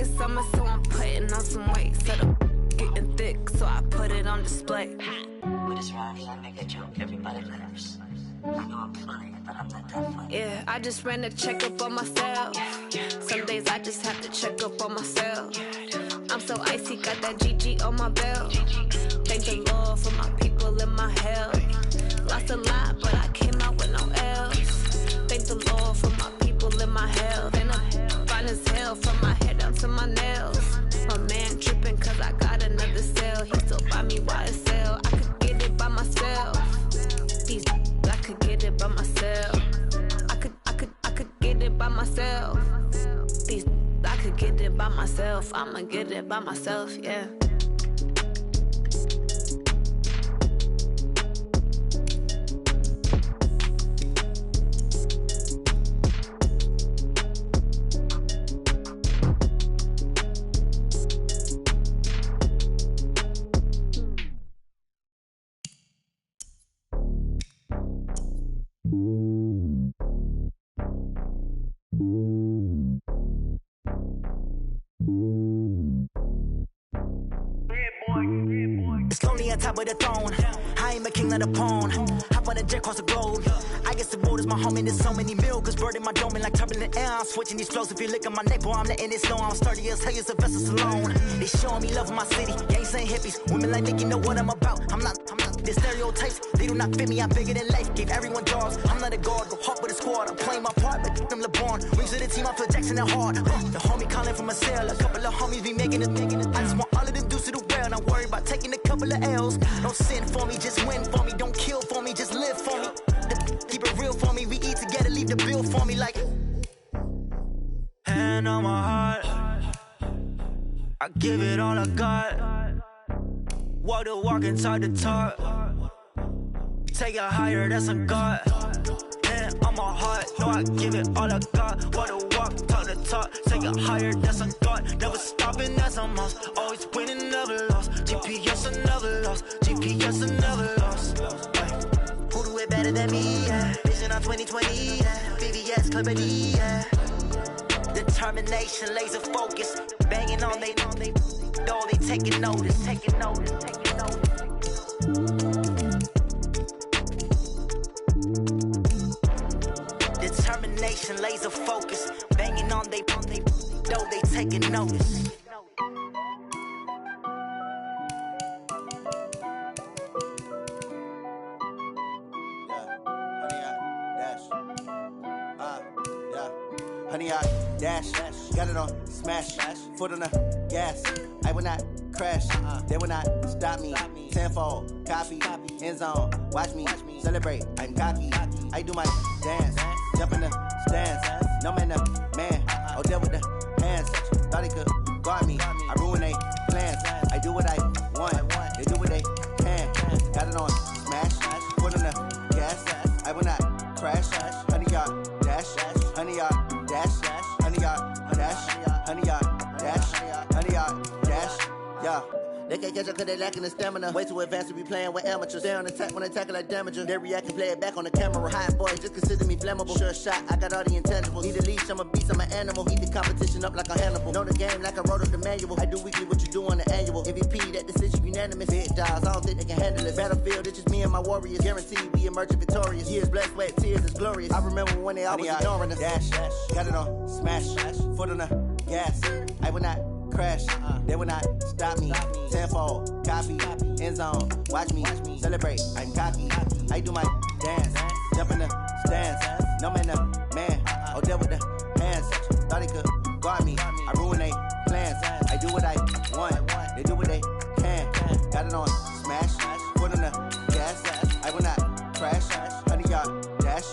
it's summer, so I'm putting on some weight. Said I'm getting thick, so I put it on display. With this rhymes, I make a joke, everybody laughs. I know I'm funny, but I'm not that funny. Yeah, I just ran a checkup on myself. Some days I just have to check up on myself. I'm so icy, got that GG on my belt. Thank the Lord for my people in my health. Lost a lot, but I came out with no L's. Thank the Lord for my people in my health. And I'm fine as hell from my head down to my nails. My man tripping cause I got another sale. He still buy me while it's sale. I could get it by myself. These I could get it by myself. I could get it by myself. These I could get it by myself. I'ma get it by myself, yeah. It's lonely on top of the throne. I am a king, not a pawn. Hop on a jet across the globe. I guess the world is my home and there's so many milkers burning my dome like turbulent air. I'm switching these flows. If you look at my neck, boy, I'm letting it slow. I'm sturdy as hell, a vessel alone. They showing me love in my city. Gangs ain't hippies. Women like Nicky know what I'm about. I'm not the stereotypes. They do not fit me. I'm bigger than life. Gave everyone jobs. I'm not a guard. Go hard with a squad. I'm playing my part, but them LeBron. Rings to the team. I feel Jackson and hard. The homie calling from a cell. A couple of homies be making it. I just want all of them dudes to do well. Not worry about taking a couple of L's. Don't sin for me, just win for me. Don't kill for me, just live for me. Keep it real for me. We eat together, leave the bill for me like. Hand on my heart, I give it all I got. Walk the walk and talk the talk. Take it higher, that's a God. Hand on my heart, no, I give it all I got. Walk the walk, talk the talk. Take it higher, that's a God. Never stopping, that's a must. Always winning, never lost. GPS, I never lost. GPS, I never lost. Who do it better than me? Yeah. Vision on 2020. Yeah. VVS, Clippity. Yeah. Determination, laser focus. Banging on they door, they taking notice. Taking notice, taking notice. Determination, laser focus. Banging on they door, they taking notice. Honey, I dash, got it on smash, foot on the gas. I will not crash, they will not stop me. Tenfold, copy, end zone, watch me celebrate. I'm cocky, I do my dance, jump in the stands. No man, man, oh there with the hands. Thought he could guard me, I ruin they plans. I do what I want, they do what they can. Got it on smash, foot on the gas. I will not crash, honey, y'all dash, honey, y'all. Dash, honey yard, dash, honey yard, dash, honey yard, dash, yeah. They can't catch up cause they lacking the stamina. Way too advanced to be playing with amateurs. Stay on attack when they tackle like damager. They react and play it back on the camera. Hot boys just consider me flammable. Sure shot, I got all the intangibles. Need a leash, I'm a beast, I'm an animal. Eat the competition up like a Hannibal. Know the game like I wrote up the manual. I do weekly what you do on the annual. MVP, that decision unanimous. Big dials, I don't think they can handle it. Battlefield, it's just me and my warriors. Guaranteed we emerge victorious. Years, blood, sweat, tears, it's glorious. I remember when they always ignoring us. Dash, got it on smash, foot on the gas. I will not crash, they will not stop me. Tenfold, copy, end zone, watch me celebrate. I'm cocky, I do my dance, jump in the stands. No man, man, oh there with the hands. Thought he could guard me, I ruin they plans. I do what I want, they do what they can. Got it on smash, foot on the gas. I will not crash, honey yard, dash,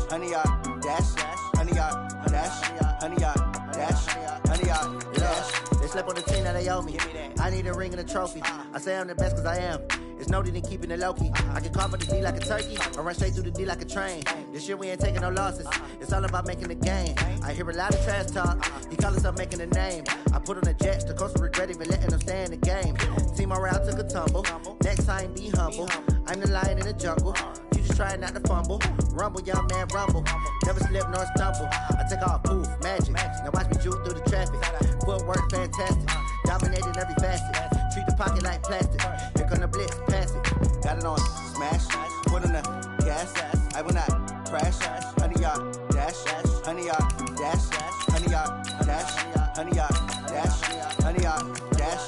honey yard, dash, honey yard, dash, honey yard, dash, honey yard, dash. They slept on the team that they owe me. I need a ring and a trophy. I say I'm the best cause I am. It's no need in keeping it low-key. I can carve up the D like a turkey or run straight through the D like a train. This year we ain't taking no losses. It's all about making the game. I hear a lot of trash talk. He call himself making a name. I put on the Jets. The coach will regret even letting them stay in the game. Team morale took a tumble. Next time be humble. I'm the lion in the jungle. You just try not to fumble. Rumble, young man, rumble. Never slip nor stumble. I take off, poof, magic. Now watch me juke through the traffic. footwork fantastic. Dominating every facet. Treat the pocket like plastic. Here come the blitz, pass it. Got it on smash. Put on the gas. I will not crash. 100 yard dash. 100 yard dash. 100 yard dash. 100 yard dash. 100 yard dash.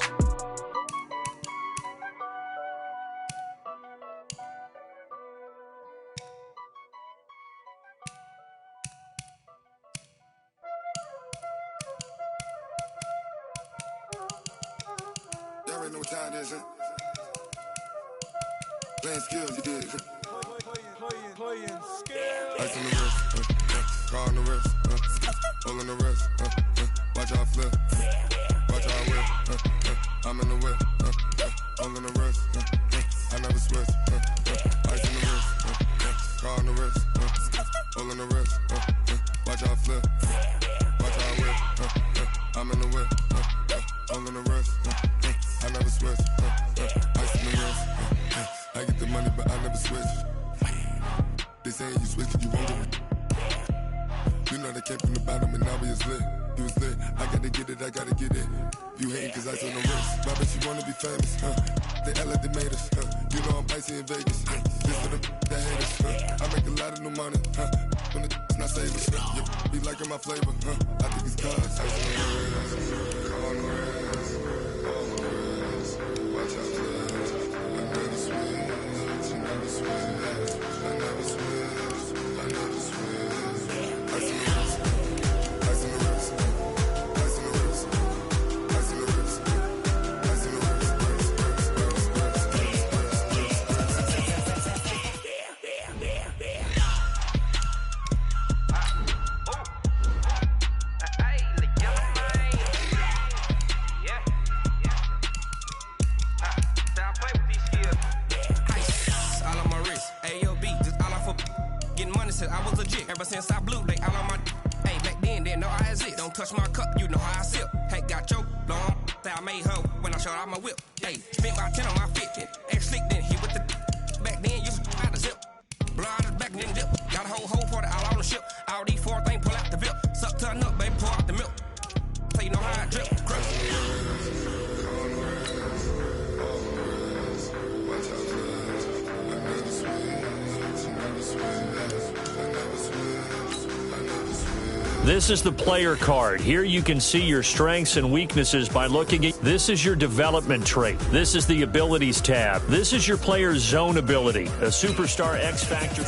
Y'all already know what time it is, huh? Playing skills, you did. Playing skills. Ice on the wrist, car on the wrist, all on the wrist, watch how I flip, watch how I whip, I'm in the whip, all on the wrist, I never switch, ice on the wrist, car on the wrist, all on the wrist, watch how I flip, watch how I whip, I'm in the whip, all on the wrist, I never switch, ice on the wrist, I get the money but I never switch. They saying you switch it, you won't get it. You know they came from the bottom and now we is lit. You was lit, I gotta get it, I gotta get it. You hating cause ice on the wrist. My bitch, you wanna be famous, They act like they made us, You know I'm icy in Vegas, This for the that hate us, I make a lot of new money, When the not savers, Be liking my flavor, I think it's cause ice on the wrist, on the wrist, on the wrist. Watch out, flash. I never switch, I never switch. I never switch, I never switch. Ice in the wrist, ice in the wrist, ice in the wrist, ice in the wrist, ice in the wrist, I was legit. Ever since I blew, they all on my hey, back then, didn't know I exist. Don't touch my cup, you know how I sip. Hey, got your long, say I made her when I showed out my whip. Hey, spent my 10 on my 50. Ex slick, then he with the back then, you out the zip. Blow out his back, then dip. Got a whole party all on the ship. All these 4 things pull out the vip. Suck to a nut, baby, pour out the milk. So you know how I drip. Crush. This is the player card. Here you can see your strengths and weaknesses by looking at. This is your development trait. This is the abilities tab. This is your player's zone ability, a superstar X factor.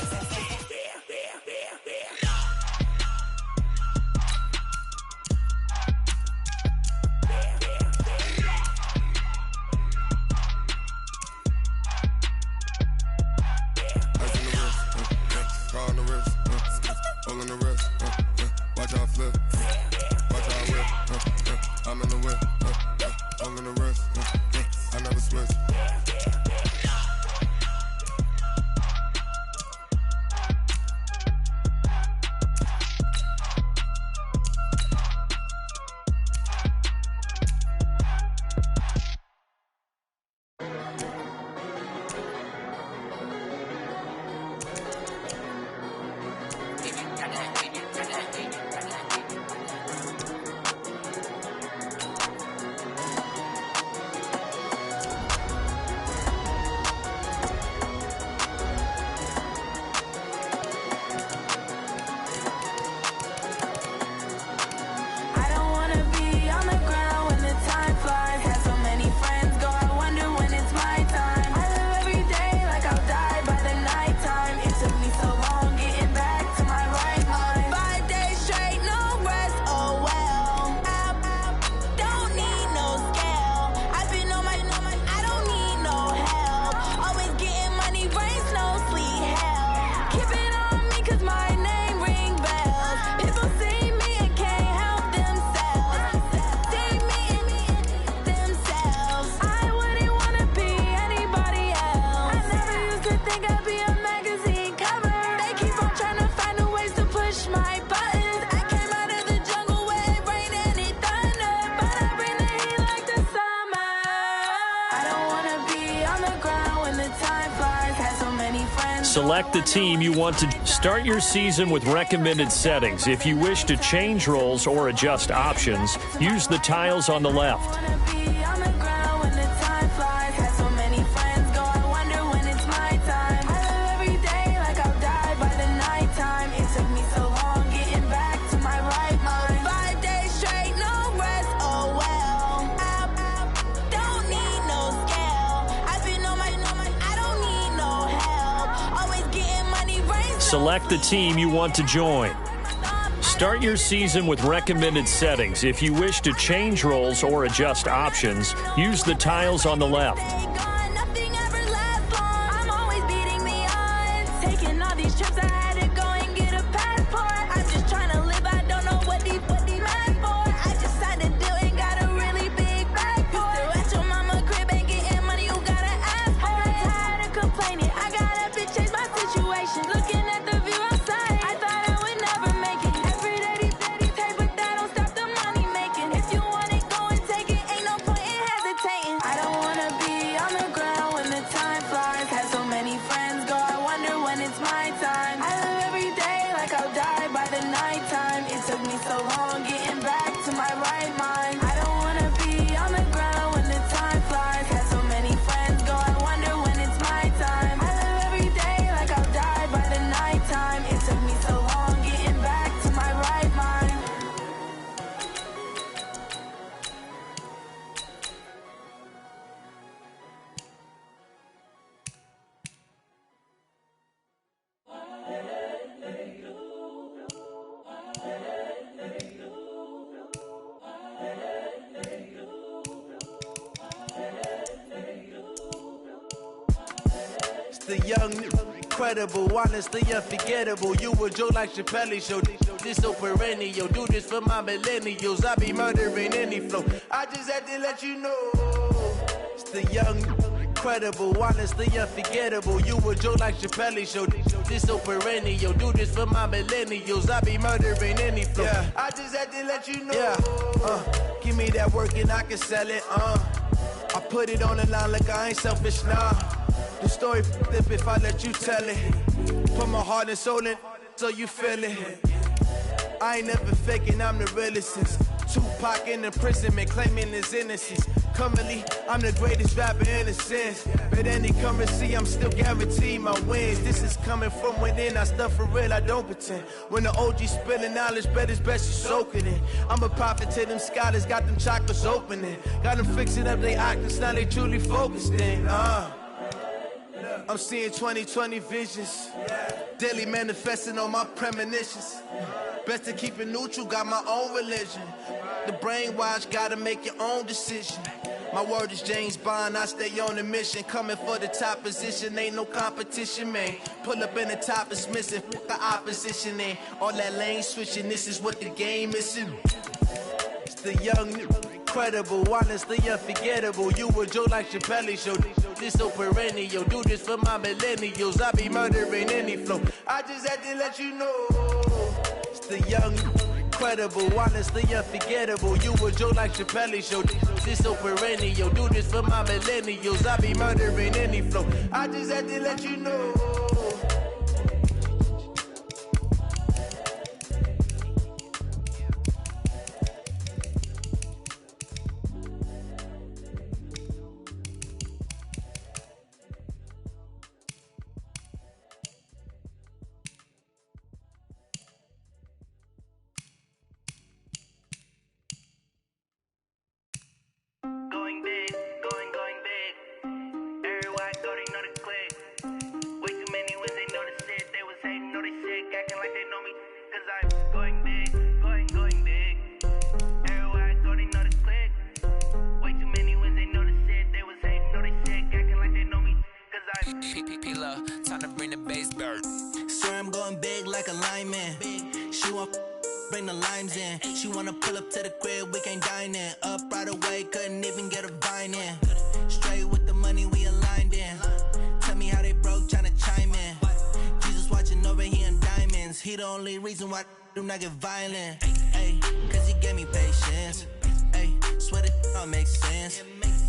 Select the team you want to start your season with recommended settings. If you wish to change roles or adjust options, use the tiles on the left. Select the team you want to join. Start your season with recommended settings. If you wish to change roles or adjust options, use the tiles on the left. The young, incredible, honestly unforgettable. You a joke like Chappelle show. This so perennial. Do this for my millennials. I be murdering any flow. I just had to let you know. It's the young, incredible, honestly unforgettable. You a joke like Chappelle show. This so perennial. Do this for my millennials. I be murdering any flow. Yeah. I just had to let you know. Yeah. Give me that work and I can sell it. I put it on the line like I ain't selfish, nah. The story flip if I let you tell it. Put my heart and soul in so you feel it. I ain't never faking, I'm the realest since Tupac in imprisonment, claiming his innocence. Currently, I'm the greatest rapper in a sense. But any currency, I'm still guaranteed my wins. This is coming from within, I stuff for real, I don't pretend. When the OG spilling knowledge, bet it's best you soak it in. I'm a prophet to them scholars, got them chakras opening. Got them fixing up they octaves, now they truly focused in. I'm seeing 2020 visions, daily manifesting on my premonitions. Best to keep it neutral, got my own religion. The brainwash, gotta make your own decision. My word is James Bond, I stay on a mission. Coming for the top position, ain't no competition, man. Pull up in the top, it's missing, fuck the opposition, and all that lane switching, this is what the game is. It's the young, incredible, honestly unforgettable. You a joke like Chappelle show. This so perennial. Do this for my millennials. I be murdering any flow. I just had to let you know. It's the young, incredible, honestly unforgettable. You a joke like Chappelle show. This so perennial. Do this for my millennials. I be murdering any flow. I just had to let you know. Time to bring the bass bird. Swear I'm going big like a lineman. She want bring the limes in. She wanna pull up to the crib, we can't dine in. Up right away, couldn't even get a vine in. Straight with the money we aligned in. Tell me how they broke, tryna chime in. Jesus watching over here in diamonds. He the only reason why do not get violent. Ay, cause he gave me patience. Ay, swear it all makes sense.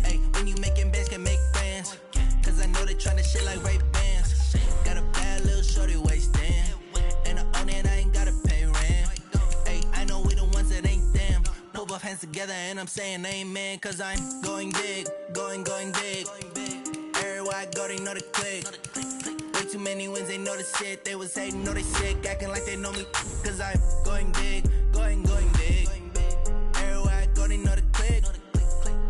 Ay, when you making bands can make friends. Cause I know they tryna shit like Ray Bans. Got a bad shorty wasting. And I own it, I ain't gotta pay rent. Hey, I know we the ones that ain't them. Put both hands together and I'm saying amen. Cause I'm going big, going big. Everywhere I go, they know the click. Way too many wins, they know the shit. They was hating, know they sick, acting like they know me. Cause I'm going big, going big. Everywhere I go, they know the click.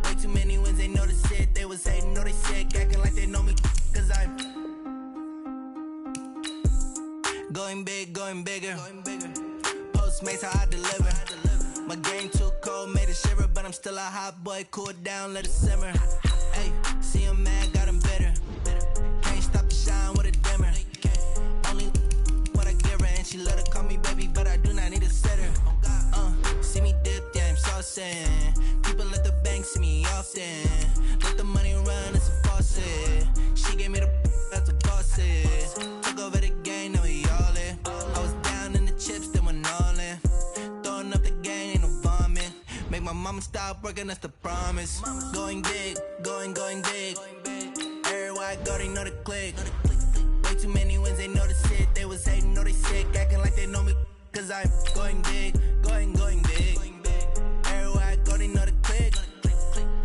Way too many wins, they know the shit. They was hating, know they sick, acting like they know me. Cause I'm going big, going bigger. Postmates, how I deliver. My game too cold, made it shiver. But I'm still a hot boy, cool it down, let it simmer. Hey, see him mad, got him better. Can't stop the shine with a dimmer. Only what I give her, and she let her call me baby, but I do not need a setter. See me dip, yeah, I'm saucing. People at the bank see me often. Let the money run, it's a faucet. She gave me the that's a bosses. Took over the game, now we all in. I was down in the chips, then went all in. Throwing up the game, ain't no vomit. Make my mama stop working, that's the promise. Going big, going big. Everywhere I go, they know the click. Way too many wins, they know the shit. They was hating, know they sick, acting like they know me. Cause I'm going big, going big. Everywhere I go, they know the click.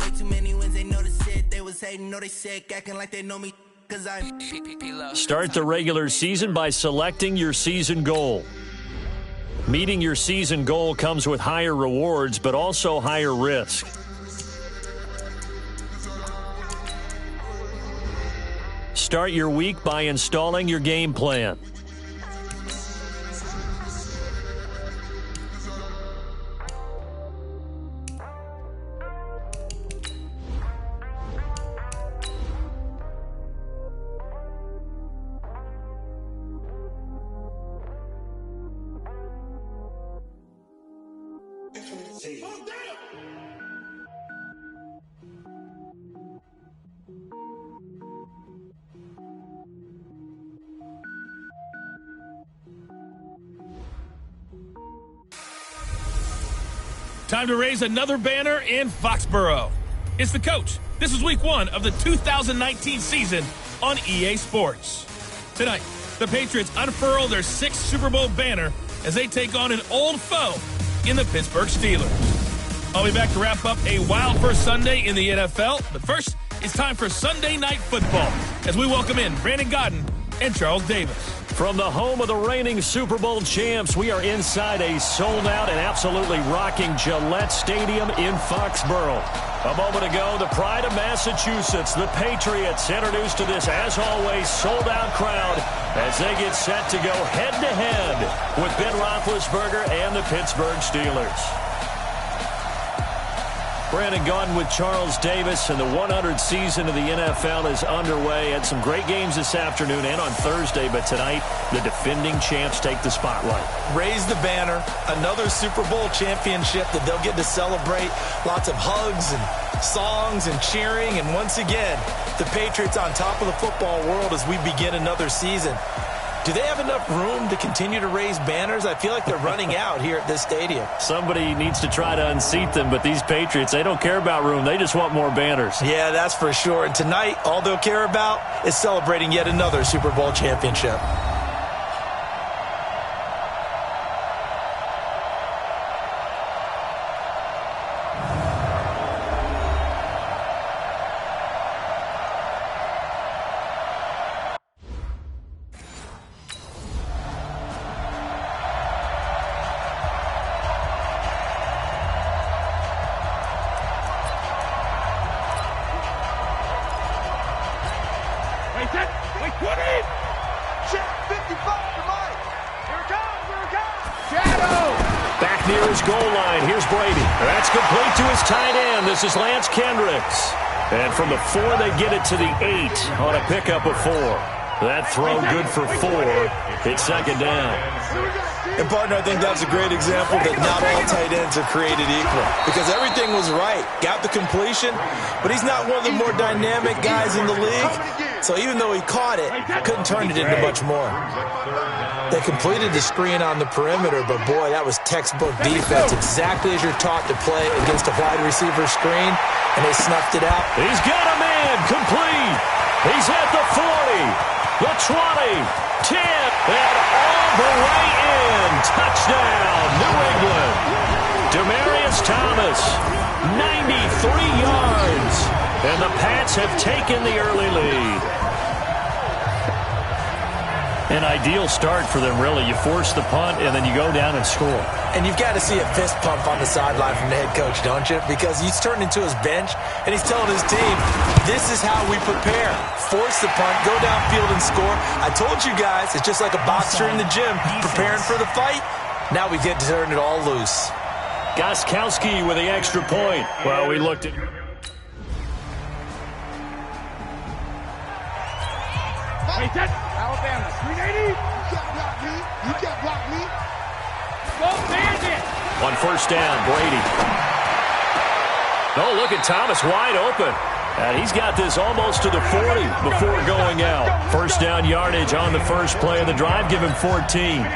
Way too many wins, they know the shit. They was hating, know they sick, acting like they know me. Cause I'm Start the regular season by selecting your season goal. Meeting your season goal comes with higher rewards, but also higher risk. Start your week by installing your game plan. Time to raise another banner in Foxborough. It's the coach. This is week 1 of the 2019 season on EA Sports. Tonight, the Patriots unfurl their 6th Super Bowl banner as they take on an old foe in the Pittsburgh Steelers. I'll be back to wrap up a wild first Sunday in the NFL, but first, it's time for Sunday Night Football as we welcome in Brandon Godden and Charles Davis. From the home of the reigning Super Bowl champs, we are inside a sold-out and absolutely rocking Gillette Stadium in Foxborough. A moment ago, the pride of Massachusetts, the Patriots, introduced to this, as always, sold-out crowd as they get set to go head-to-head with Ben Roethlisberger and the Pittsburgh Steelers. Brandon Godden with Charles Davis, and the 100th season of the NFL is underway. Had some great games this afternoon and on Thursday, but tonight the defending champs take the spotlight. Raise the banner, another Super Bowl championship that they'll get to celebrate. Lots of hugs and songs and cheering, and once again, the Patriots on top of the football world as we begin another season. Do they have enough room to continue to raise banners? I feel like they're running out here at this stadium. Somebody needs to try to unseat them, but these Patriots, they don't care about room. They just want more banners. Yeah, that's for sure. And tonight, all they'll care about is celebrating yet another Super Bowl championship. This is Lance Kendricks. And from the 4, they get it to the 8 on a pickup of 4. That throw good for 4. It's second down. And, partner, I think that's a great example that not all tight ends are created equal. Because everything was right. Got the completion, but he's not one of the more dynamic guys in the league. So even though he caught it, couldn't turn it into much more. They completed the screen on the perimeter, but boy, that was textbook defense, exactly as you're taught to play against a wide receiver screen, and they snuffed it out. He's got a man, complete. He's at the 40. The 20, 10, and all the way in. Touchdown, New England. Demaryius Thomas, 93 yards. And the Pats have taken the early lead. An ideal start for them, really. You force the punt, and then you go down and score. And you've got to see a fist pump on the sideline from the head coach, don't you? Because he's turned into his bench, and he's telling his team, this is how we prepare. Force the punt, go downfield and score. I told you guys, it's just like a boxer in the gym preparing for the fight. Now we get to turn it all loose. Gostkowski with the extra point. Well, we looked at... Alabama, 380. You can't block me. Go Bandit. On first down, Brady. Oh, look at Thomas wide open. And he's got this almost to the 40 before going out. First down yardage on the first play of the drive. Give him 14.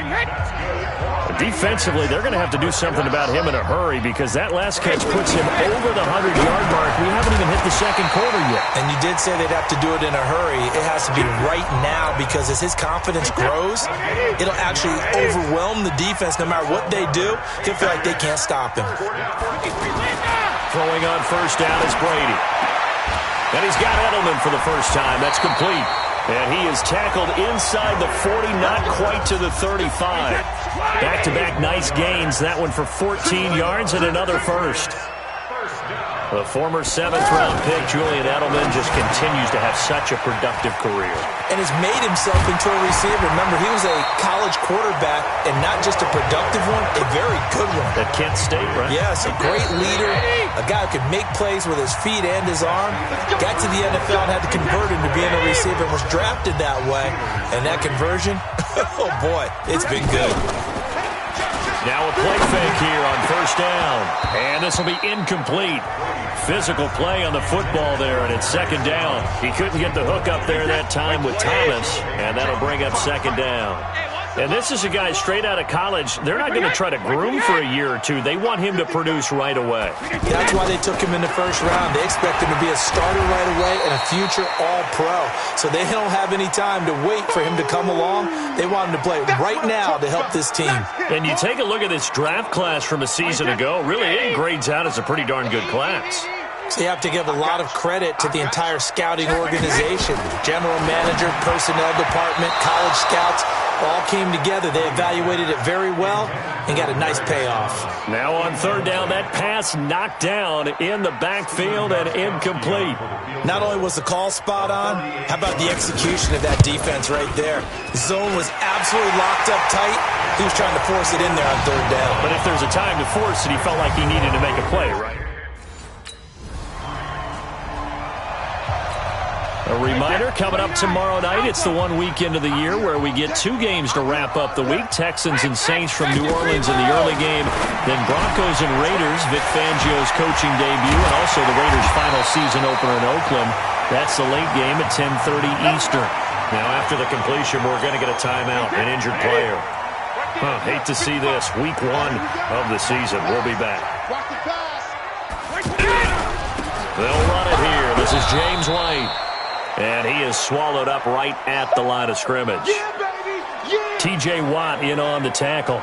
Defensively, they're going to have to do something about him in a hurry because that last catch puts him over the 100-yard mark. We haven't even hit the second quarter yet. And you did say they'd have to do it in a hurry. It has to be right now because as his confidence grows, it'll actually overwhelm the defense. No matter what they do, he'll feel like they can't stop him. Throwing on first down is Brady. And he's got Edelman for the first time. That's complete. And he is tackled inside the 40, not quite to the 35. Back-to-back nice gains. That one for 14 yards and another first. The former 7th-round pick, Julian Edelman, just continues to have such a productive career. And has made himself into a receiver. Remember, he was a college quarterback, and not just a productive one, a very good one. At Kent State, right? Yes, a great leader, a guy who could make plays with his feet and his arm. Got to the NFL and had to convert him to being a receiver and was drafted that way. And that conversion, oh boy, it's been good. Now a play fake here on first down. And this will be incomplete. Physical play on the football there, and it's second down. He couldn't get the hook up there that time with Thomas, and that'll bring up second down. And this is a guy straight out of college. They're not going to try to groom for a year or two. They want him to produce right away. That's why they took him in the first round. They expect him to be a starter right away and a future all-pro. So they don't have any time to wait for him to come along. They want him to play right now to help this team. And you take a look at this draft class from a season ago. Really, it grades out as a pretty darn good class. So you have to give a lot of credit to the entire scouting organization. General manager, personnel department, college scouts, all came together. They evaluated it very well and got a nice payoff. Now on third down, that pass knocked down in the backfield and incomplete. Not only was the call spot on, how about the execution of that defense right there? The zone was absolutely locked up tight. He was trying to force it in there on third down. But if there's a time to force it, he felt like he needed to make a play, right? A reminder, coming up tomorrow night, it's the one weekend of the year where we get 2 games to wrap up the week. Texans and Saints from New Orleans in the early game. Then Broncos and Raiders, Vic Fangio's coaching debut, and also the Raiders' final season opener in Oakland. That's the late game at 10:30 Eastern. Now, after the completion, we're going to get a timeout, an injured player. Hate to see this. Week 1 of the season. We'll be back. They'll run it here. This is James White. And he is swallowed up right at the line of scrimmage. T.J. Watt in on the tackle.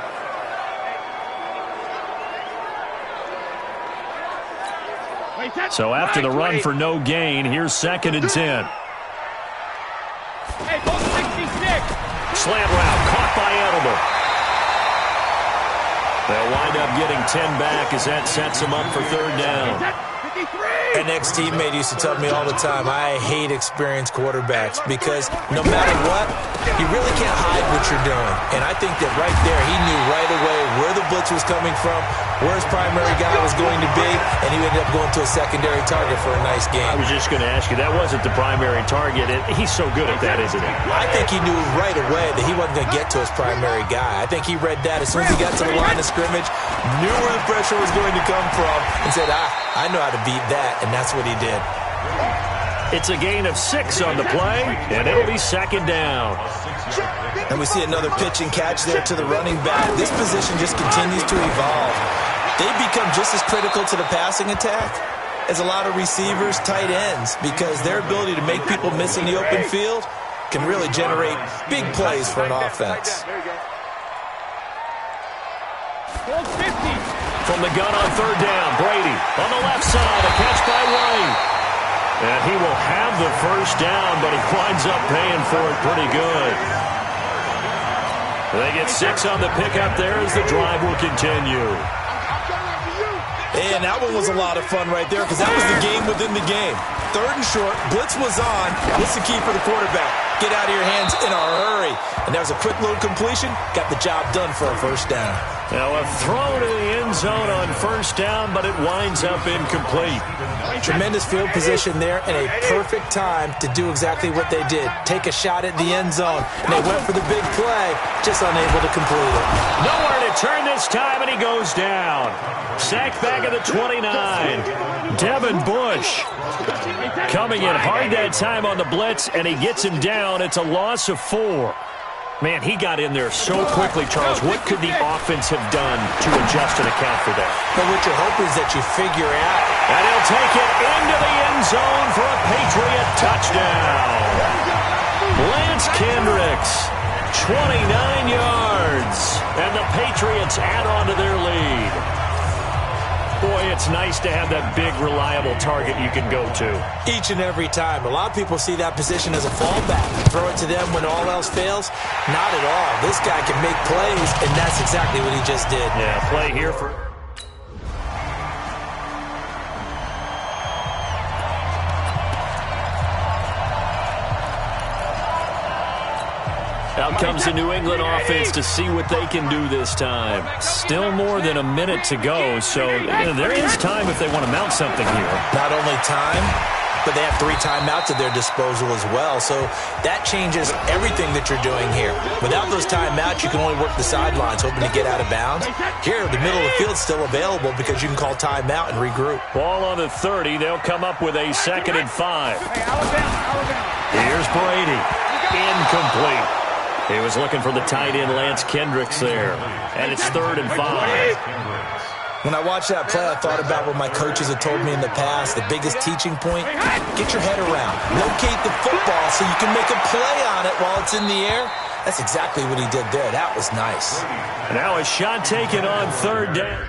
So after the run for no gain, here's 2nd and 10. Slant route caught by Edelman. They'll wind up getting 10 back as that sets them up for third down. An ex-teammate used to tell me all the time, I hate experienced quarterbacks because no matter what, you really can't hide what you're doing. And I think that right there, he knew right away where the blitz was coming from, where his primary guy was going to be, and he ended up going to a secondary target for a nice game. I was just going to ask you, that wasn't the primary target. He's so good at that, isn't he? I think he knew right away that he wasn't going to get to his primary guy. I think he read that as soon as he got to the line of scrimmage, knew where the pressure was going to come from, and said, I know how to beat that, and that's what he did. It's a gain of 6 on the play, and it'll be 2nd down. And we see another pitch and catch there to the running back. This position just continues to evolve. They've become just as critical to the passing attack as a lot of receivers, tight ends, because their ability to make people miss in the open field can really generate big plays for an offense. From the gun on third down, Brady on the left side, a catch by White. And he will have the first down, but he winds up paying for it pretty good. They get 6 on the pickup there as the drive will continue. And that one was a lot of fun right there because that was the game within the game. Third and short, blitz was on. What's the key for the quarterback? Get out of your hands in a hurry. And that was a quick little completion. Got the job done for a first down. Now a throw to the end zone on first down, but it winds up incomplete. Tremendous field position there and a perfect time to do exactly what they did. Take a shot at the end zone. And they went for the big play, just unable to complete it. Nowhere to turn this time, and he goes down. Sacked back at the 29. Devin Bush coming in hard that time on the blitz, and he gets him down. It's a loss of 4. Man, he got in there so quickly, Charles. What could the offense have done to adjust and account for that? But what you hope is that you figure out. And he'll take it into the end zone for a Patriot touchdown. Lance Kendricks, 29 yards. And the Patriots add on to their lead. Boy, it's nice to have that big, reliable target you can go to. Each and every time. A lot of people see that position as a fallback. Throw it to them when all else fails. Not at all. This guy can make plays, and that's exactly what he just did. Yeah, play here for... Out comes the New England offense to see what they can do this time. Still more than a minute to go, so there is time if they want to mount something here. Not only time, but they have 3 timeouts at their disposal as well, so that changes everything that you're doing here. Without those timeouts, you can only work the sidelines, hoping to get out of bounds. Here, the middle of the field's still available because you can call timeout and regroup. Ball on the 30. They'll come up with a 2nd and 5. Here's Brady. Incomplete. He was looking for the tight end, Lance Kendricks, there. And it's 3rd and 5. When I watched that play, I thought about what my coaches had told me in the past. The biggest teaching point, get your head around. Locate the football so you can make a play on it while it's in the air. That's exactly what he did there. That was nice. Now a shot taken on 3rd down.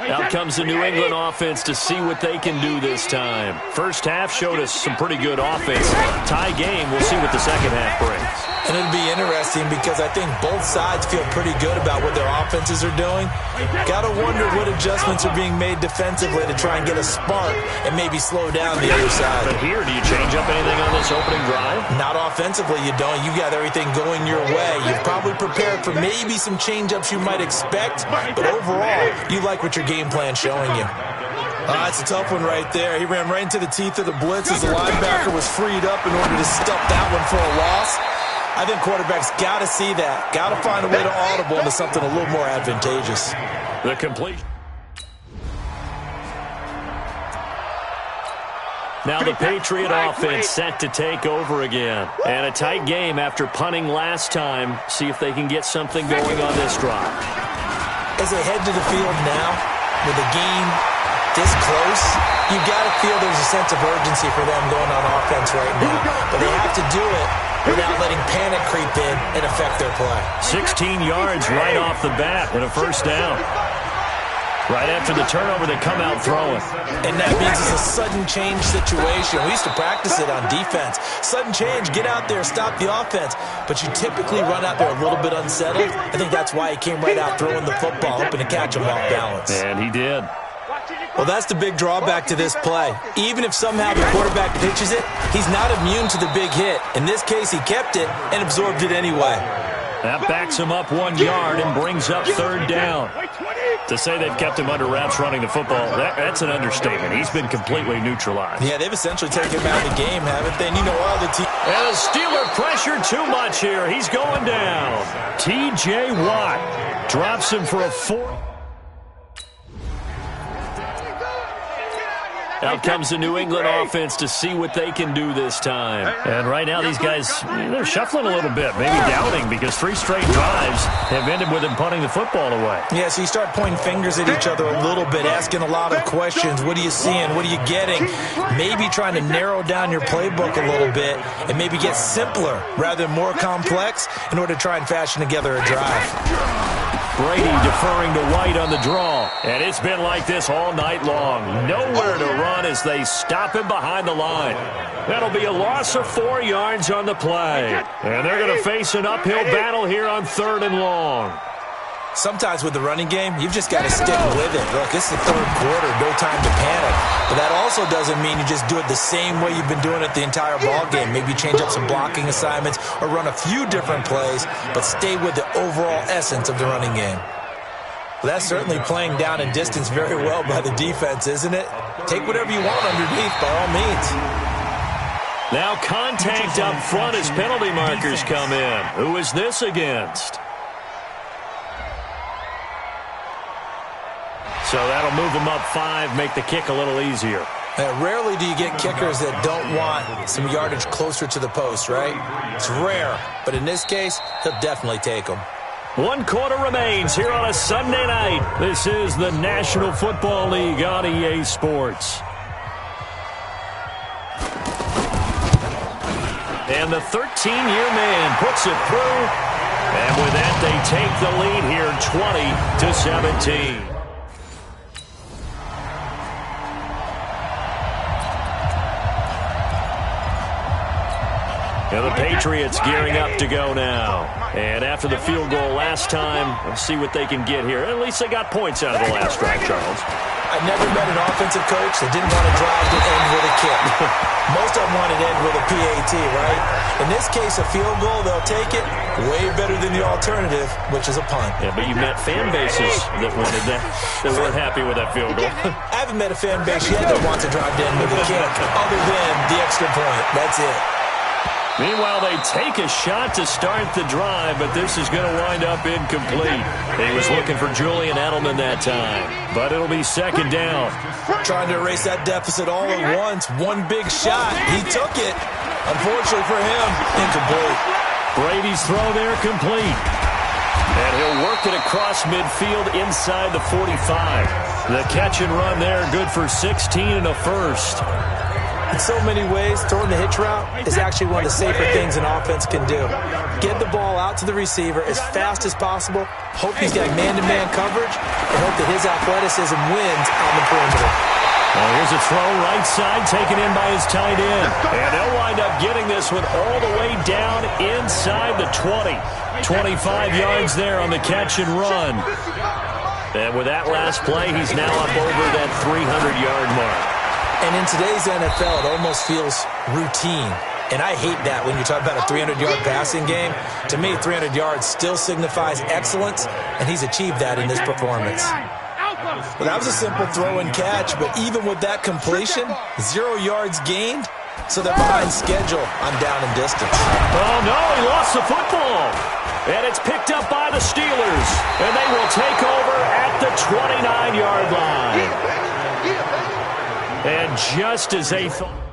Out comes the New England offense to see what they can do this time. First half showed us some pretty good offense. Tie game, we'll see what the second half brings. And it'll be interesting because I think both sides feel pretty good about what their offenses are doing. Got to wonder what adjustments are being made defensively to try and get a spark and maybe slow down the other side. But here, do you change up anything on this opening drive? Not offensively, you don't. You got everything going your way. You've probably prepared for maybe some change-ups you might expect, but overall, you like what your game plan's showing you. It's a tough one right there. He ran right into the teeth of the blitz as the linebacker was freed up in order to stuff that one for a loss. I think quarterbacks got to see that. Got to find a way to audible into something a little more advantageous. The completion. Now the Patriot offense set to take over again. And a tight game after punting last time. See if they can get something going on this drive. As they head to the field now, with the game this close, you got to feel there's a sense of urgency for them going on offense right now. But they have to do it without letting panic creep in and affect their play. 16 yards right off the bat and a first down. Right after the turnover, they come out throwing. And that means it's a sudden change situation. We used to practice it on defense. Sudden change, get out there, stop the offense. But you typically run out there a little bit unsettled. I think that's why he came right out throwing the football, hoping to catch him off balance. And he did. Well, that's the big drawback to this play. Even if somehow the quarterback pitches it, he's not immune to the big hit. In this case, he kept it and absorbed it anyway. That backs him up 1 yard and brings up 3rd down. To say they've kept him under wraps running the football, that's an understatement. He's been completely neutralized. Yeah, they've essentially taken him out of the game, haven't they? And you know all the teams. And the Steeler pressure too much here. He's going down. T.J. Watt drops him for a 4. Out comes the New England offense to see what they can do this time. And right now these guys, they're shuffling a little bit, maybe doubting, because 3 straight drives have ended with them punting the football away. Yeah, so you start pointing fingers at each other a little bit, asking a lot of questions. What are you seeing? What are you getting? Maybe trying to narrow down your playbook a little bit and maybe get simpler rather than more complex in order to try and fashion together a drive. Brady deferring to White on the draw. And it's been like this all night long. Nowhere to run as they stop him behind the line. That'll be a loss of 4 yards on the play. And they're going to face an uphill battle here on 3rd and long. Sometimes with the running game, you've just got to stick with it. Look, it's the 3rd quarter, no time to panic. But that also doesn't mean you just do it the same way you've been doing it the entire ball game. Maybe change up some blocking assignments or run a few different plays, but stay with the overall essence of the running game. Well, that's certainly playing down in distance very well by the defense, isn't it? Take whatever you want underneath, by all means. Now contact up front as penalty markers come in. Who is this against? So that'll move them up 5, make the kick a little easier. Rarely do you get kickers that don't want some yardage closer to the post, right? It's rare, but in this case, he'll definitely take them. 1 quarter remains here on a Sunday night. This is the National Football League on EA Sports. And the 13-year man puts it through. And with that, they take the lead here 20-17. Now the Patriots gearing up to go now. And after the field goal last time, let's see what they can get here. At least they got points out of the last drive, Charles. I've never met an offensive coach that didn't want to drive to end with a kick. Most of them wanted to end with a PAT, right? In this case, a field goal, they'll take it. Way better than the alternative, which is a punt. Yeah, but you met fan bases that wanted that, that weren't happy with that field goal. I haven't met a fan base yet that wants to drive to end with a kick, other than the extra point. That's it. Meanwhile, they take a shot to start the drive, but this is going to wind up incomplete. He was looking for Julian Edelman that time, but it'll be 2nd down. Trying to erase that deficit all at once. One big shot. He took it. Unfortunately for him, incomplete. Brady's throw there complete. And he'll work it across midfield inside the 45. The catch and run there, good for 16 and a first. In so many ways, throwing the hitch route is actually one of the safer things an offense can do. Get the ball out to the receiver as fast as possible, hope he's got man-to-man coverage, and hope that his athleticism wins on the perimeter. Well, here's a throw right side taken in by his tight end. And they'll wind up getting this one all the way down inside the 20. 25 yards there on the catch and run. And with that last play, he's now up over that 300-yard mark. And in today's NFL, it almost feels routine. And I hate that when you talk about a 300-yard passing game. To me, 300 yards still signifies excellence, and he's achieved that in this performance. Well, that was a simple throw and catch, but even with that completion, 0 yards gained, so they're behind schedule on down and distance. Oh, no, he lost the football. And it's picked up by the Steelers, and they will take over at the 29-yard line. And just as they thought.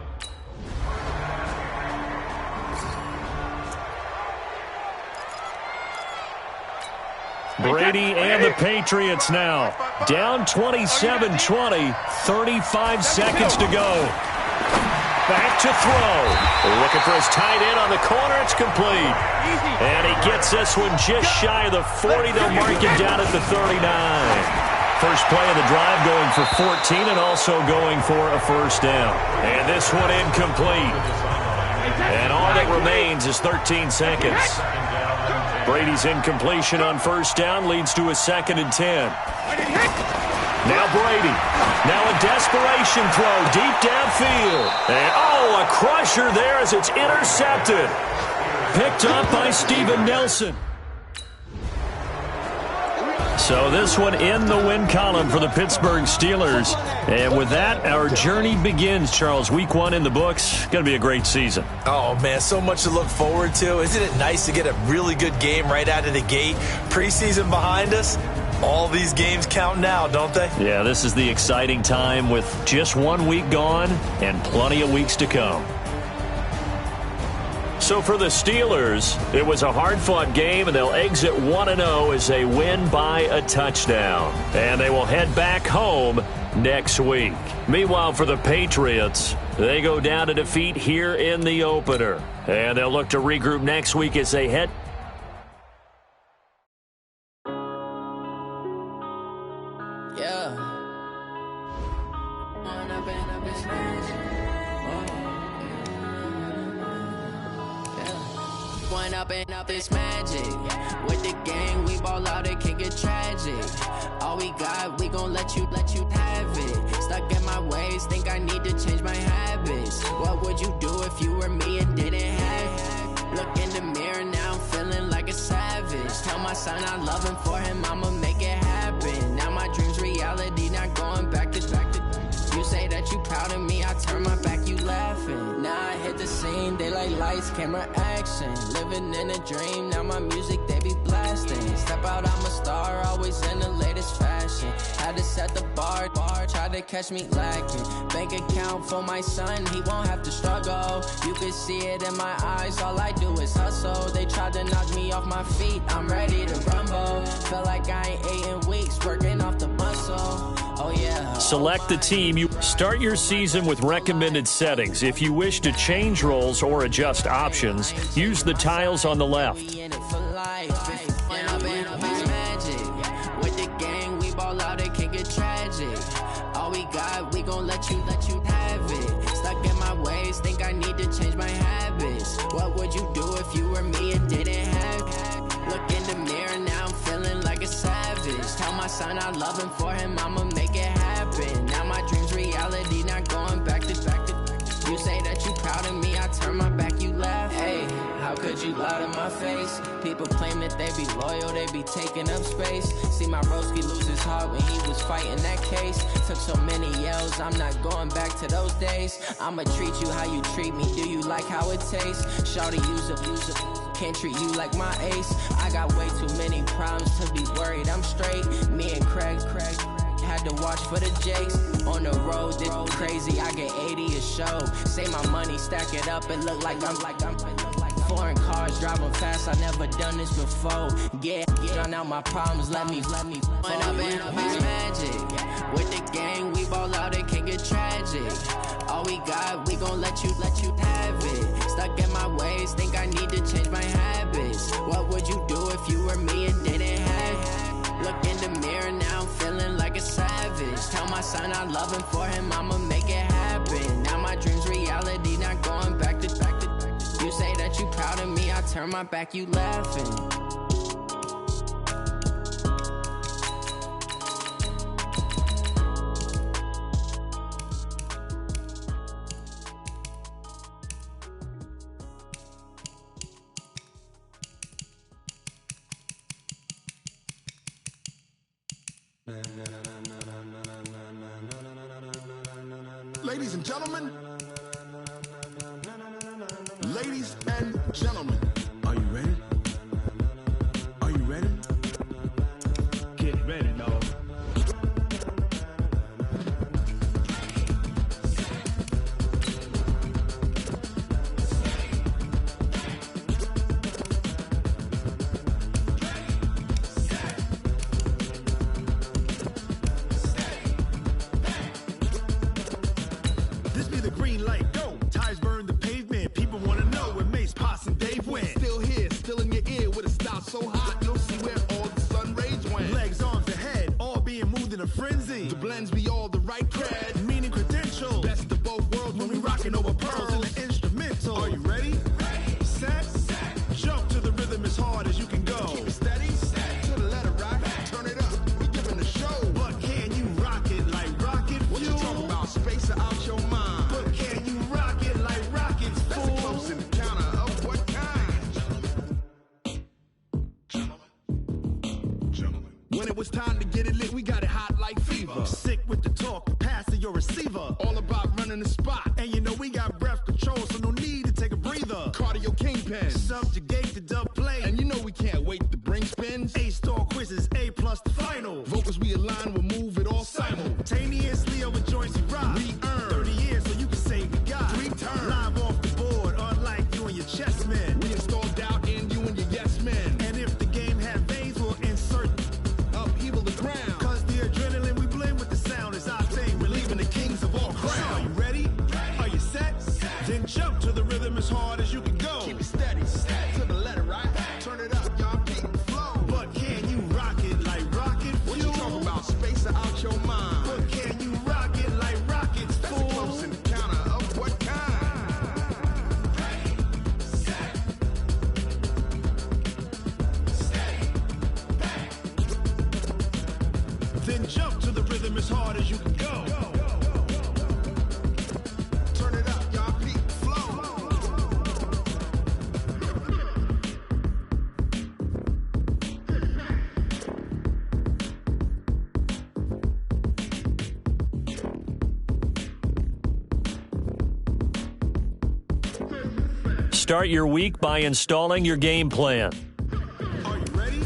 Brady and the Patriots now. Down 27-20, 35 seconds to go. Back to throw. Looking for his tight end on the corner. It's complete. And he gets this one just shy of the 40. They'll mark it down at the 39. First play of the drive going for 14 and also going for a first down. And this one incomplete. And all that remains is 13 seconds. Brady's incompletion on first down leads to a 2nd and 10. Now Brady. Now a desperation throw deep downfield. And a crusher there as it's intercepted. Picked up by Steven Nelson. So this one in the win column for the Pittsburgh Steelers. And with that, our journey begins, Charles. Week 1 in the books. Going to be a great season. Oh, man, so much to look forward to. Isn't it nice to get a really good game right out of the gate? Preseason behind us. All these games count now, don't they? Yeah, this is the exciting time with just 1 week gone and plenty of weeks to come. So for the Steelers, it was a hard-fought game, and they'll exit 1-0 as they win by a touchdown. And they will head back home next week. Meanwhile, for the Patriots, they go down to defeat here in the opener. And they'll look to regroup next week as they head. Up this magic. With the gang, we ball out, it can get tragic. All we got, we gon' let you have it. Stuck in my ways, think I need to change my habits. What would you do if you were me and didn't have it? Look in the mirror, now I'm feeling like a savage. Tell my son I love him, for him I'ma make it happen. Now my dream's reality, not going back to. You say that you proud of me, I turn my back, you laughing. Now I hit the scene, they like lights, camera, action. Living in a dream, now my music, they be blasting. Step out, I'm a star, always in the latest fashion. Had to set the bar, try to catch me lacking. Bank account for my son, he won't have to struggle. You can see it in my eyes, all I do is hustle. They tried to knock me off my feet, I'm ready to rumble. Feel like I ain't ate in weeks, working off the muscle. Oh yeah. Select the team. You start your season with recommended settings. If you wish to change roles or adjust options, use the tiles on the left. With the gang, we ball out, it can get tragic. All we got, we gon' let you have it. Stuck in my ways, think I need to change my habits. What would you do if you were me and didn't have it? Look in the mirror, now I'm feeling like a savage. Tell my son I love him, for him I'ma make it happen. Now my dream's reality, not going back to. You say that you proud of me, I turn my back, you laugh. Hey, how could you lie to my face? People claim that they be loyal, they be taking up space. See my broski lose his heart when he was fighting that case. Took so many yells, I'm not going back to those days. I'ma treat you how you treat me, do you like how it tastes? Shawty, use a can't treat you like my ace. I got way too many problems to be worried, I'm straight. Me and Craig had to watch for the Jakes. On the road, this crazy, I get 80 a show. Say my money, stack it up, it look like I'm foreign cars, driving fast, I never done this before. Get out my problems, let me When I've been up this magic. With the gang, we ball out, it can get tragic. All we got, we gon' let you have it. Stuck in my ways, think I need to change my habits. What would you do if you were me and didn't have it? Look in the mirror, now I'm feeling like a savage. Tell my son I love him, for him I'ma make it happen. Now my dream's reality, not going back to. You say that you proud of me, I turn my back, you laughing. Ladies and gentlemen, ladies and gentlemen, are you ready? Are you ready? Get ready, dog. This be the green light, go. Tires burn the pavement. People wanna know where Mace, Potts, and Dave went. Still here, still in your ear with a style so hot, you'll see where all the sun rays went. Legs, arms, and head, all being moved in a frenzy. The blends be all the right cred, meaning credentials. Best of both worlds when we rockin' over pearls in the instrumental. Are you ready? Set, jump to the rhythm as hard as you can go. Keep it steady, to the letter right, turn it up, we giving the show. But can you rock it like rocket fuel? What you talking about, space or out your mind? But can you rock it like rockets, fool? That's a close encounter of what kind? Gentlemen. When it was time to get it lit, we got it hot like fever. Sick with the talk, pass to your receiver. All about running the spot. And you know we got breath control, so no need to take a breather. Cardio kingpin, subjugate the dub play. And you know we can't wait to bring spins. A-star quizzes, A+ the final. Cause we align, we'll move it all simultaneously over joints we rock. We earn 30 years so you can say we got 3 turns. Live off the board, unlike you and your chess men. We install doubt in you and your yes men. And if the game had veins, we'll insert upheaval the ground. Cause the adrenaline we blend with the sound is our thing. We're leaving the kings of all crowns. Are you ready? Are you set? Then jump to the rhythm as hard as you can go. Keep it steady, to the letter, right? Turn it up, y'all, keep it flow. But can you rock it like rocket fuel? What you talking about? Space out your mind. But can you rock it like rockets, fool? That's a close encounter of what kind? Set. Then jump to the rhythm as hard as you can go. Turn it up, y'all, keep it flow. Start your week by installing your game plan. Are you ready?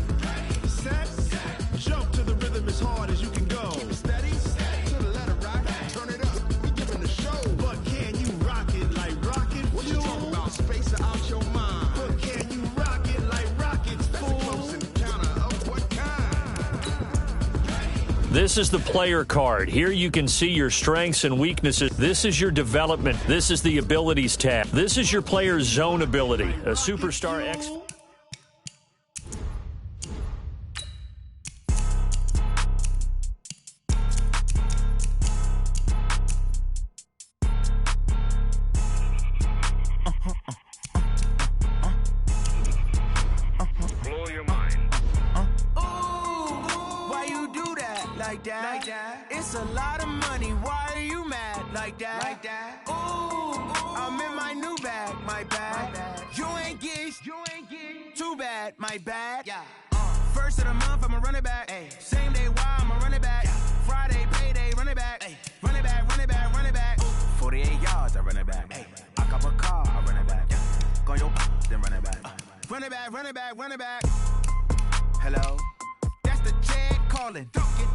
Set. Jump to the rhythm as hard as you can go. Keep it steady, to the letter, right? Turn it up, we giving the show. But can you rock it like rocket fuel? What you talking about? Space out your mind. But can you rock it like rockets, fool? That's a close encounter of what kind? This is the player card. Here you can see your strengths and weaknesses. This is your development. This is the abilities tab. This is your player's zone ability. A superstar X. Blow your mind. Why you do that like that? It's a lot of money. Why are you mad like that? Ooh, I'm in my new bag, my bad. You ain't get too bad, my bad. Yeah. First of the month, I'ma run it back. Ay. Same day, why I'ma run it back. Friday, payday, run it back. Ay. Run it back, run it back, run it back. 48 yards, I run it back. Ay. I cop a car, I run it back. Go on your then run it back. Run it back, run it back, run it back. Hello? That's the check calling.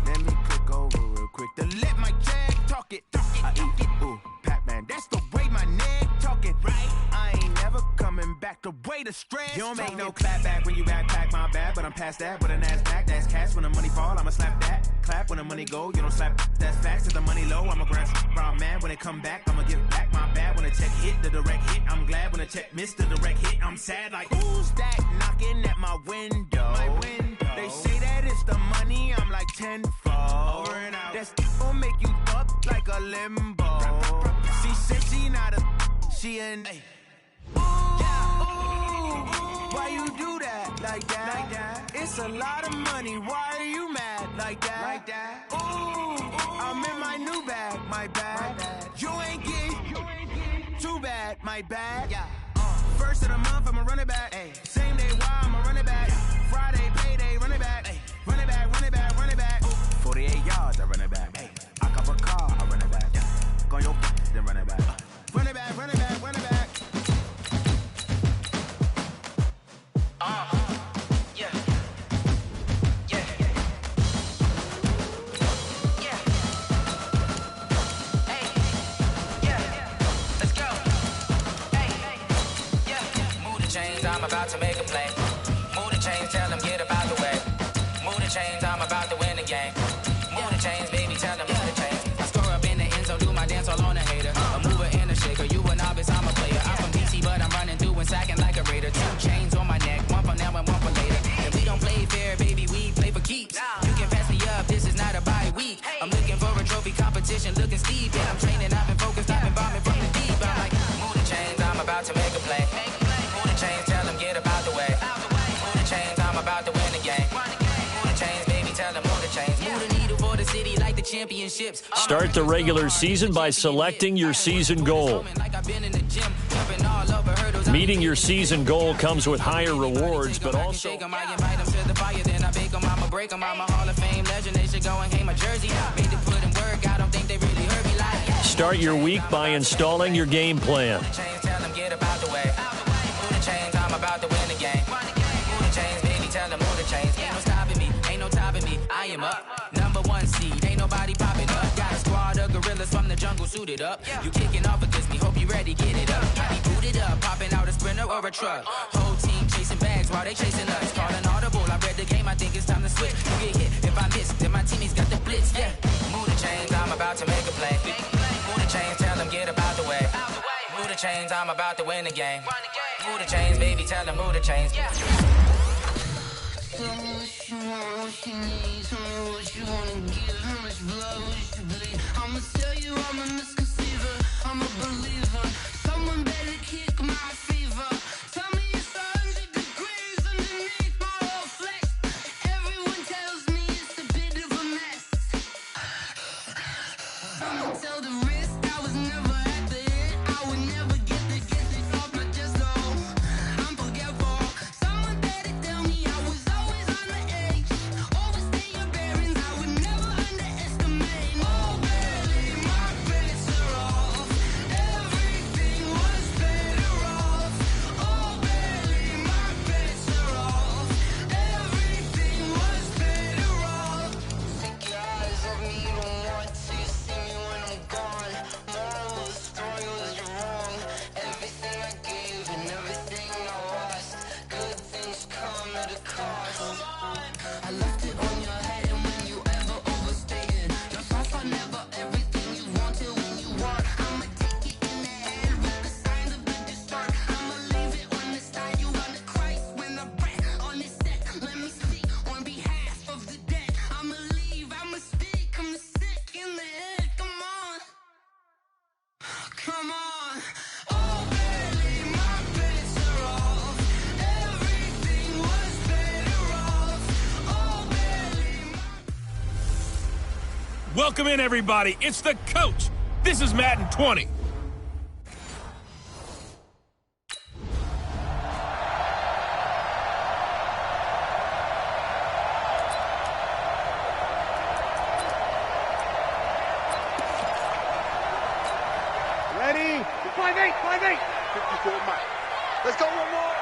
Let me click over real quick to let my check talk it. I eat it. Ooh, Pac-Man, that's the way my neck talking. Right? I ain't never coming back the way the stress. You don't make no clap back when you backpack, my bad. But I'm past that with an ass back. That's cash when the money fall, I'ma slap that. Clap when the money go, you don't slap. That's facts. If the money low, I'ma grab brown man. When it come back, I'ma give back my bad. When the check hit, the direct hit. I'm glad when the check missed the direct hit. I'm sad like, who's that knocking at my window? My window. They say that it's the money, I'm like tenfold. Over and out. That's gon' make you up like a limbo. She said she not a, she an. Ooh, why you do that like that? It's a lot of money, why are you mad like that? Ooh, I'm in my new bag, my bad. You ain't get too bad, my bad. Yeah. First of the month, I'ma run it back. Ay. Same day, why I'ma run it back. Friday, payday, run it back. Ay. Run it back, run it back, run it back. 48 yards, I run it back. Ay. I cop a car, I run it back. Go on your then run it back. Run it back, run it back, run it back. Yeah. Yeah. Yeah. Hey. Yeah. Let's go. Hey. Yeah. Move the chains, I'm about to make a play. Move the chains, tell them get about the way. Move the chains, I'm about to win the game. Move the chains, baby, tell them move the chains. I score up in the end zone, do my dance all on a hater. A mover and a shaker, you a novice, I'm a player. I'm from DC, but I'm running through and sacking like a raider. 2 chains on my neck, one for now and one for later. And we don't play fair, baby, we play for keeps. You can pass me up, this is not a bye week. I'm looking for a trophy competition, looking steep. And I'm training, I've been focused, I've been bombing from the deep. I'm like, move the chains, I'm about to make a play. Move the chains, tell them get about the way. Move the chains, I'm about to win the game. Move the chains, baby, tell them move the chains. Move the needle for the city like the championships. Start the regular season by selecting your season goal. Meeting your season goal comes with higher rewards, but also start your week by installing your game plan. I am up. 1 seed. Ain't nobody popping up. Got a squad of gorillas from the jungle suited up. You kicking off against me, hope you ready, get it up. I be booted up, popping out a sprinter or a truck. Whole team chasing bags while they chasing us. Calling audible, I read the game, I think it's time to switch. You get hit if I miss, then my teammates got the blitz, yeah. Move the chains, I'm about to make a play. Move the chains, tell them get about the way. Move the chains, I'm about to win the game. Move the chains, baby, tell them move the chains. Tell me what you want, what you need. Tell me what you wanna give. How much blood would you bleed? I'ma tell you I'm a misconceiver. I'm a believer. Someone better kick my fever. Tell me it's 100 degrees underneath my whole flesh. Everyone tells me it's a bit of a mess. Someone tell the risk I was never at the end. I would never get the off my chest though. I'm forgetful. Someone better tell me I was always on the edge. Overstay your bearings, I would never underestimate. Oh baby, my bets are off. Everything was better off. Oh baby, my bets are off. Everything was better off. Take your eyes off me, you don't want to see me when I'm gone. Moral of the story was you're wrong. Everything I gave and everything I lost. Good things come at a cost. I left it on your head, and when you ever overstayed, your thoughts are never everything you wanted when you want. I'ma take it in the head with the signs of the distort. I'ma leave it on the side. You wanna Christ when I breath on this set. Let me speak on behalf of the dead. I'ma leave, I'ma speak. I'm the sick in the head. Come on, come on. Oh baby, my bets are off. Everything was better off. Oh baby, Welcome in, everybody. It's the coach. This is Madden 20. Ready? 5-8, 5-8. 54 Mac. Let's go one more.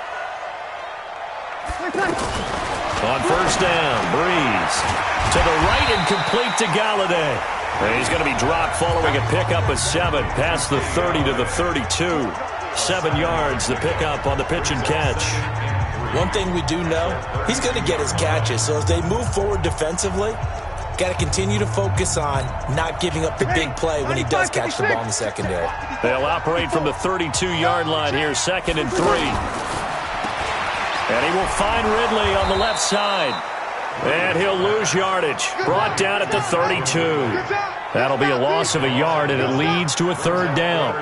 On first down, Breeze to the right and complete to Galladay. And he's going to be dropped following a pickup of 7 past the 30 to the 32. 7 yards, the pickup on the pitch and catch. One thing we do know, he's going to get his catches. So as they move forward defensively, got to continue to focus on not giving up the big play when he does catch the ball in the secondary. They'll operate from the 32-yard line here, 2nd and 3. And he will find Ridley on the left side. And he'll lose yardage. Brought down at the 32. That'll be a loss of a yard, and it leads to a 3rd down.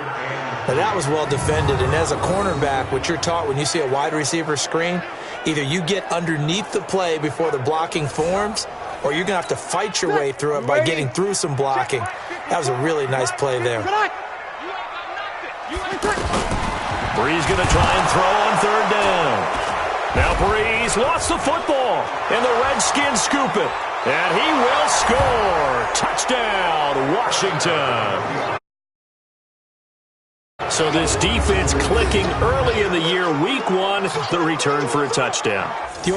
Now that was well defended, and as a cornerback, what you're taught when you see a wide receiver screen, either you get underneath the play before the blocking forms, or you're going to have to fight your way through it by getting through some blocking. That was a really nice play there. Breeze going to try and throw on 3rd down. Now Breeze lost the football, and the Redskins scoop it. And he will score. Touchdown, Washington. So this defense clicking early in the year, week 1, the return for a touchdown. The